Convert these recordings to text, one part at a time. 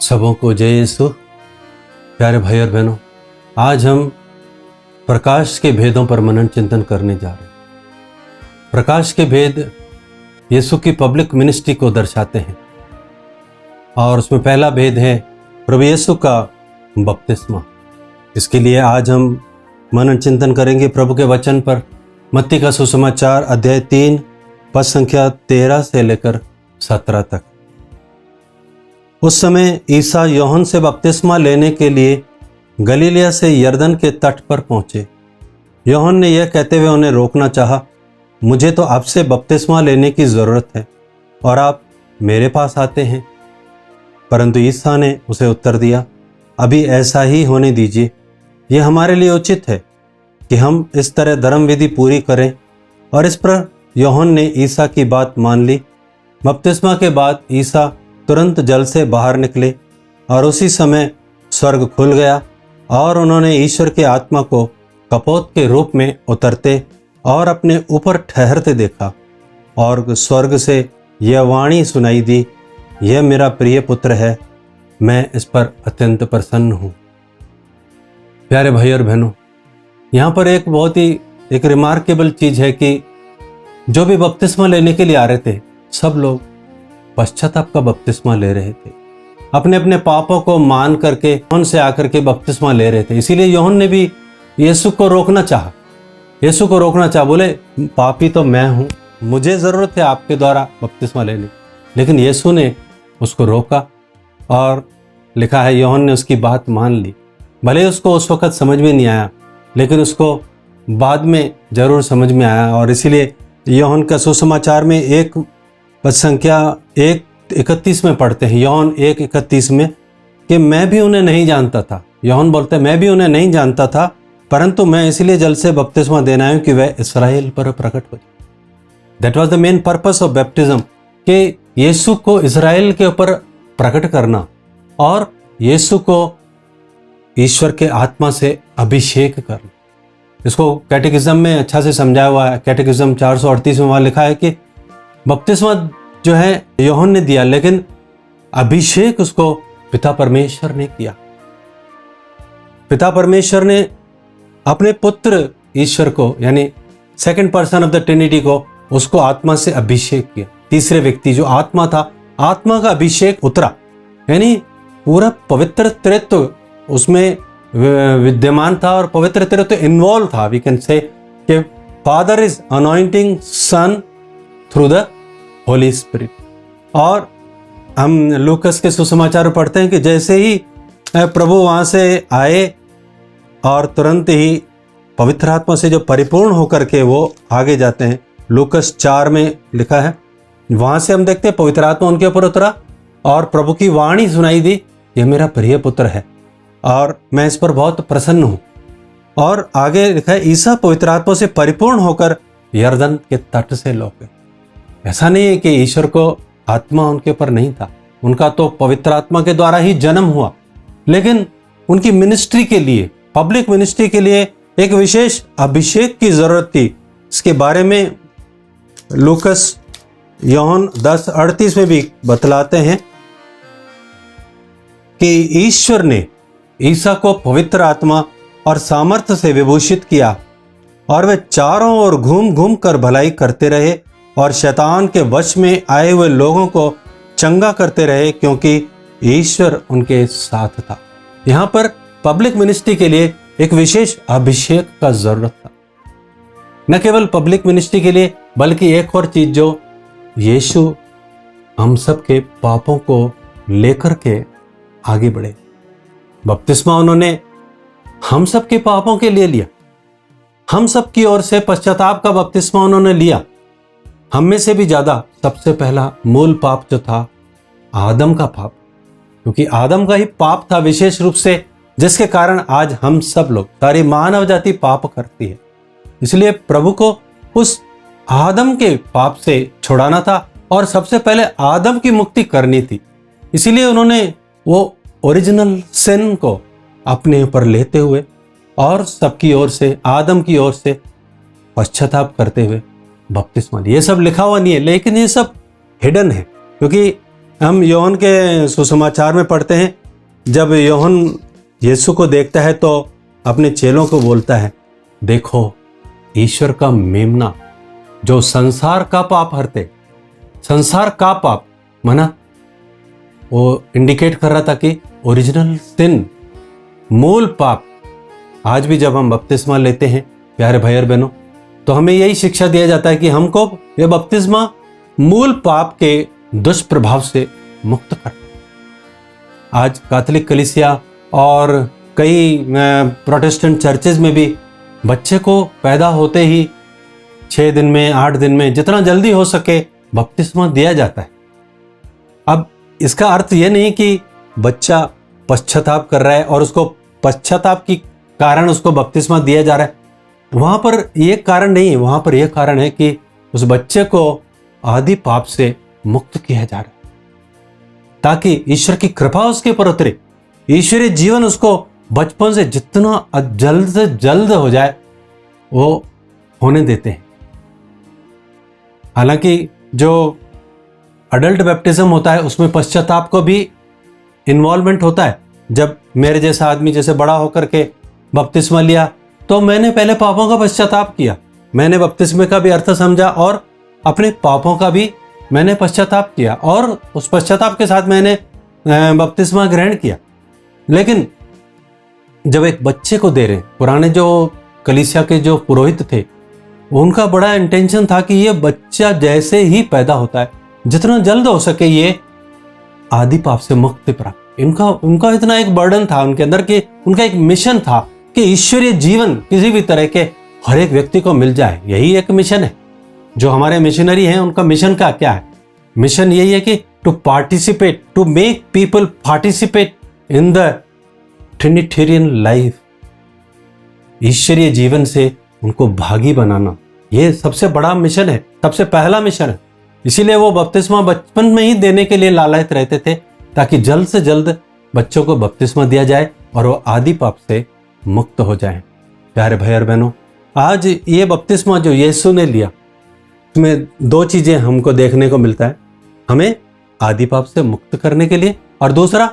सबों को जय यीशु। प्यारे भाई और बहनों, आज हम प्रकाश के भेदों पर मनन चिंतन करने जा रहे हैं। प्रकाश के भेद यीशु की पब्लिक मिनिस्ट्री को दर्शाते हैं और उसमें पहला भेद है प्रभु यीशु का बपतिस्मा। इसके लिए आज हम मनन चिंतन करेंगे प्रभु के वचन पर। मत्ती का सुसमाचार अध्याय 3 पद संख्या 13 से लेकर 17 तक। उस समय ईसा यूहन्ना से बपतिस्मा लेने के लिए गलीलिया से यरदन के तट पर पहुंचे। यूहन्ना ने यह कहते हुए उन्हें रोकना चाहा, मुझे तो आपसे बपतिस्मा लेने की ज़रूरत है और आप मेरे पास आते हैं। परंतु ईसा ने उसे उत्तर दिया, अभी ऐसा ही होने दीजिए। यह हमारे लिए उचित है कि हम इस तरह धर्म विधि पूरी करें। और इस पर यूहन्ना ने ईसा की बात मान ली। बपतिस्मा के बाद ईसा तुरंत जल से बाहर निकले और उसी समय स्वर्ग खुल गया और उन्होंने ईश्वर के आत्मा को कपोत के रूप में उतरते और अपने ऊपर ठहरते देखा। और स्वर्ग से यह वाणी सुनाई दी, यह मेरा प्रिय पुत्र है, मैं इस पर अत्यंत प्रसन्न हूँ। प्यारे भाई और बहनों, यहाँ पर एक बहुत ही एक रिमार्केबल चीज़ है कि जो भी बपतिस्मा लेने के लिए आ रहे थे, सब लोग पश्चाताप का बपतिस्मा ले रहे थे। अपने अपने पापों को मान करके उनसे आकर के बपतिस्मा ले रहे थे। इसीलिए यूहन्ना ने भी यीशु को रोकना चाहा। बोले, पापी तो मैं हूँ, मुझे ज़रूरत है आपके द्वारा बपतिस्मा लेने। लेकिन यीशु ने उसको रोका और लिखा है यूहन्ना ने उसकी बात मान ली। भले उसको उस वक़्त समझ में नहीं आया, लेकिन उसको बाद में ज़रूर समझ में आया। और इसीलिए यूहन्ना का सुसमाचार में एक पद संख्या 1:31 में पढ़ते हैं, यूहन्ना 1:31 में, कि मैं भी उन्हें नहीं जानता था। यूहन्ना बोलते हैं, मैं भी उन्हें नहीं जानता था, परंतु मैं इसलिए जल से बपतिस्मा देना आया कि वह इस्राएल पर प्रकट हो जाए। That was the main purpose of baptism, कि यीशु को इस्राएल के ऊपर प्रकट करना और यीशु को ईश्वर के आत्मा से अभिषेक करना। इसको कैटेकिज्म में अच्छा से समझाया हुआ है। कैटेकिज्म 438 में वहाँ लिखा है कि बपतिस्मा जो है यूहन्ना ने दिया, लेकिन अभिषेक उसको पिता परमेश्वर ने किया। पिता परमेश्वर ने अपने पुत्र ईश्वर को, यानी second person of the Trinity को, उसको आत्मा से अभिषेक किया। तीसरे व्यक्ति जो आत्मा था, आत्मा का अभिषेक उतरा, यानी पूरा पवित्र त्रित्व उसमें विद्यमान था और पवित्र त्रित्व इन्वॉल्व था। वी कैन से कि Father is anointing Son through the Holy Spirit. और हम लूकस के सुसमाचार पढ़ते हैं कि जैसे ही प्रभु वहाँ से आए और तुरंत ही पवित्र आत्मा से जो परिपूर्ण होकर के वो आगे जाते हैं। लूकस 4 में लिखा है, वहाँ से हम देखते हैं पवित्र आत्मा उनके ऊपर उतरा और प्रभु की वाणी सुनाई दी, यह मेरा प्रिय पुत्र है और मैं इस पर बहुत प्रसन्न हूँ। और आगे लिखा है, ईसा पवित्र आत्मा से परिपूर्ण होकर यरदन के तट से लौटे। ऐसा नहीं है कि ईश्वर को आत्मा उनके ऊपर नहीं था, उनका तो पवित्र आत्मा के द्वारा ही जन्म हुआ, लेकिन उनकी मिनिस्ट्री के लिए, पब्लिक मिनिस्ट्री के लिए एक विशेष अभिषेक की जरूरत थी। इसके बारे में लूकस यूहन्ना 10:38 में भी बतलाते हैं कि ईश्वर ने ईसा को पवित्र आत्मा और सामर्थ्य से विभूषित किया और वे चारों ओर घूम घूम कर भलाई करते रहे और शैतान के वश में आए हुए लोगों को चंगा करते रहे, क्योंकि ईश्वर उनके साथ था। यहाँ पर पब्लिक मिनिस्ट्री के लिए एक विशेष अभिषेक का जरूरत था। न केवल पब्लिक मिनिस्ट्री के लिए, बल्कि एक और चीज, जो यीशु हम सब के पापों को लेकर के आगे बढ़े। बपतिस्मा उन्होंने हम सब के पापों के लिए लिया, हम सब की ओर से पश्चाताप का बपतिस्मा उन्होंने लिया। हम में से भी ज्यादा सबसे पहला मूल पाप जो था आदम का पाप, क्योंकि आदम का ही पाप था विशेष रूप से, जिसके कारण आज हम सब लोग, सारी मानव जाति पाप करती है। इसलिए प्रभु को उस आदम के पाप से छुड़ाना था और सबसे पहले आदम की मुक्ति करनी थी। इसीलिए उन्होंने वो ओरिजिनल सिन को अपने ऊपर लेते हुए और सबकी ओर से, आदम की ओर से पश्चाताप करते हुए बपतिस्मा लिया। ये सब लिखा हुआ नहीं है, लेकिन ये सब हिडन है, क्योंकि हम योहन के सुसमाचार में पढ़ते हैं, जब योहन यीशु को देखता है तो अपने चेलों को बोलता है, देखो ईश्वर का मेमना जो संसार का पाप हरते। संसार का पाप माना वो इंडिकेट कर रहा था कि ओरिजिनल सिन, मूल पाप। आज भी जब हम बपतिस्मा लेते हैं प्यारे भाई और बहनों, तो हमें यही शिक्षा दिया जाता है कि हमको ये बपतिस्मा मूल पाप के दुष्प्रभाव से मुक्त करता है। आज कैथोलिक कलीसिया और कई प्रोटेस्टेंट चर्चेज में भी बच्चे को पैदा होते ही 6 दिन में, 8 दिन में, जितना जल्दी हो सके बपतिस्मा दिया जाता है। अब इसका अर्थ यह नहीं कि बच्चा पश्चाताप कर रहा है और उसको पश्चाताप की कारण उसको बपतिस्मा दिया जा रहा है, वहां पर यह कारण नहीं है। वहां पर यह कारण है कि उस बच्चे को आदि पाप से मुक्त किया जा रहा है, ताकि ईश्वर की कृपा उसके ऊपर उतरे, ईश्वरीय जीवन उसको बचपन से जितना जल्द से जल्द हो जाए वो होने देते हैं। हालांकि जो अडल्ट बैप्टिज्म होता है उसमें पश्चाताप को भी इन्वॉल्वमेंट होता है। जब मेरे जैसा आदमी जैसे बड़ा होकर के बपतिस्मा लिया तो मैंने पहले पापों का पश्चाताप किया, मैंने बपतिस्मे का भी अर्थ समझा और अपने पापों का भी मैंने पश्चाताप किया और उस पश्चाताप के साथ मैंने बपतिस्मा ग्रहण किया। लेकिन जब एक बच्चे को दे रहे, पुराने जो कलीसिया के जो पुरोहित थे उनका बड़ा इंटेंशन था कि ये बच्चा जैसे ही पैदा होता है जितना जल्द हो सके ये आदि पाप से मुक्ति प्राप्त। उनका इतना एक बर्डन था उनके अंदर कि उनका एक मिशन था कि ईश्वरीय जीवन किसी भी तरह के हर एक व्यक्ति को मिल जाए। यही एक मिशन है। जो हमारे मिशनरी हैं उनका मिशन का क्या है? मिशन यही है कि to participate, to make people participate in the trinitarian life, ईश्वरीय जीवन से उनको भागी बनाना। ये सबसे बड़ा मिशन है, सबसे पहला मिशन है। इसीलिए वो बपतिस्मा बचपन में ही देने के लिए लालायित रहते थे, ताकि जल्द से जल्द बच्चों को बपतिस्मा दिया जाए और वो आदि पाप से मुक्त हो जाएं। प्यारे भाई और बहनों, आज ये बपतिस्मा जो यीशु ने लिया उसमें 2 चीजें हमको देखने को मिलता है। हमें आदि पाप से मुक्त करने के लिए और दूसरा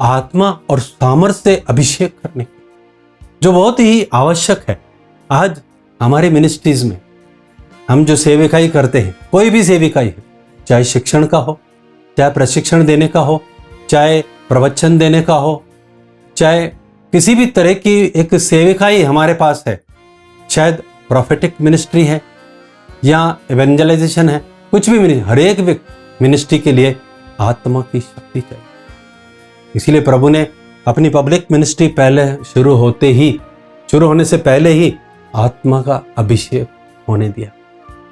आत्मा और सामर्थ से अभिषेक करने के लिए, जो बहुत ही आवश्यक है। आज हमारी मिनिस्ट्रीज में हम जो सेविकाई करते हैं, कोई भी सेविकाई है, चाहे शिक्षण का हो, चाहे प्रशिक्षण देने का हो, चाहे प्रवचन देने का हो, चाहे किसी भी तरह की एक सेविकाई हमारे पास है, शायद प्रोफेटिक मिनिस्ट्री है या इवेंजलाइजेशन है, कुछ भी मिनिस्ट्री, हर एक मिनिस्ट्री के लिए आत्मा की शक्ति चाहिए। इसीलिए प्रभु ने अपनी पब्लिक मिनिस्ट्री शुरू होने से पहले ही आत्मा का अभिषेक होने दिया,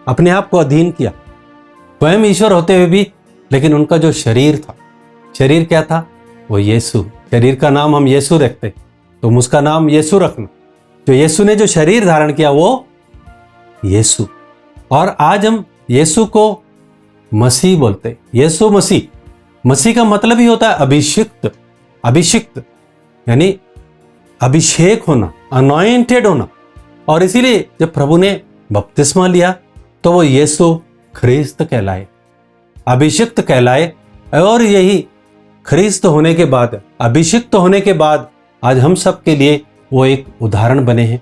अपने आप को अधीन किया। स्वयं ईश्वर होते हुए भी, लेकिन उनका जो शरीर था, शरीर क्या था? वो यीशु। शरीर का नाम हम यीशु रखते, तुम उसका नाम यीशु रखना। जो यीशु ने जो शरीर धारण किया वो यीशु। और आज हम यीशु को मसीह बोलते। यीशु मसीह, मसीह का मतलब ही होता है अभिषिक्त। अभिषिक्त यानी अभिषेक होना, अनॉइंटेड होना। और इसीलिए जब प्रभु ने बपतिस्मा लिया तो वो यीशु ख्रिस्त कहलाए, अभिषिक्त कहलाए। और यही ख्रिस्त होने के बाद, अभिषिक्त होने के बाद आज हम सब के लिए वो एक उदाहरण बने हैं,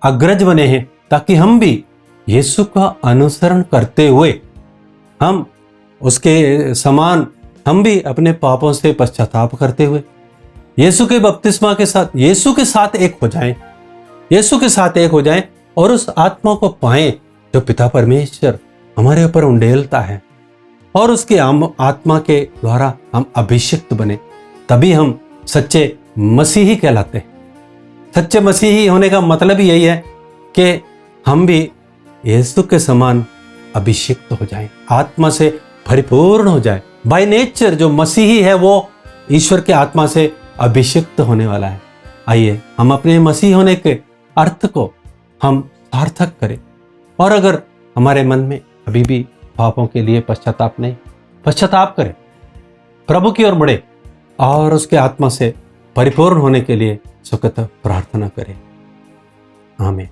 अग्रज बने हैं, ताकि हम भी यीशु का अनुसरण करते हुए हम उसके समान, हम भी अपने पापों से पश्चाताप करते हुए यीशु के बपतिस्मा के साथ, यीशु के साथ एक हो जाएं, यीशु के साथ एक हो जाएं और उस आत्मा को पाएं जो पिता परमेश्वर हमारे ऊपर उंडेलता है। और उसके आत्मा के द्वारा हम अभिषिक्त बने, तभी हम सच्चे मसीही कहलाते हैं। सच्चे मसीही होने का मतलब ही यही है कि हम भी यीशु के समान अभिषिक्त हो जाएं, आत्मा से परिपूर्ण हो जाए। बाय नेचर जो मसीही है वो ईश्वर के आत्मा से अभिषिक्त होने वाला है। आइए हम अपने मसीह होने के अर्थ को हम सार्थक करें। और अगर हमारे मन में अभी भी पापों के लिए पश्चाताप नहीं, पश्चाताप करें, प्रभु की ओर बढ़े और उसके आत्मा से परिपूर्ण होने के लिए सुखद प्रार्थना करें। आमीन।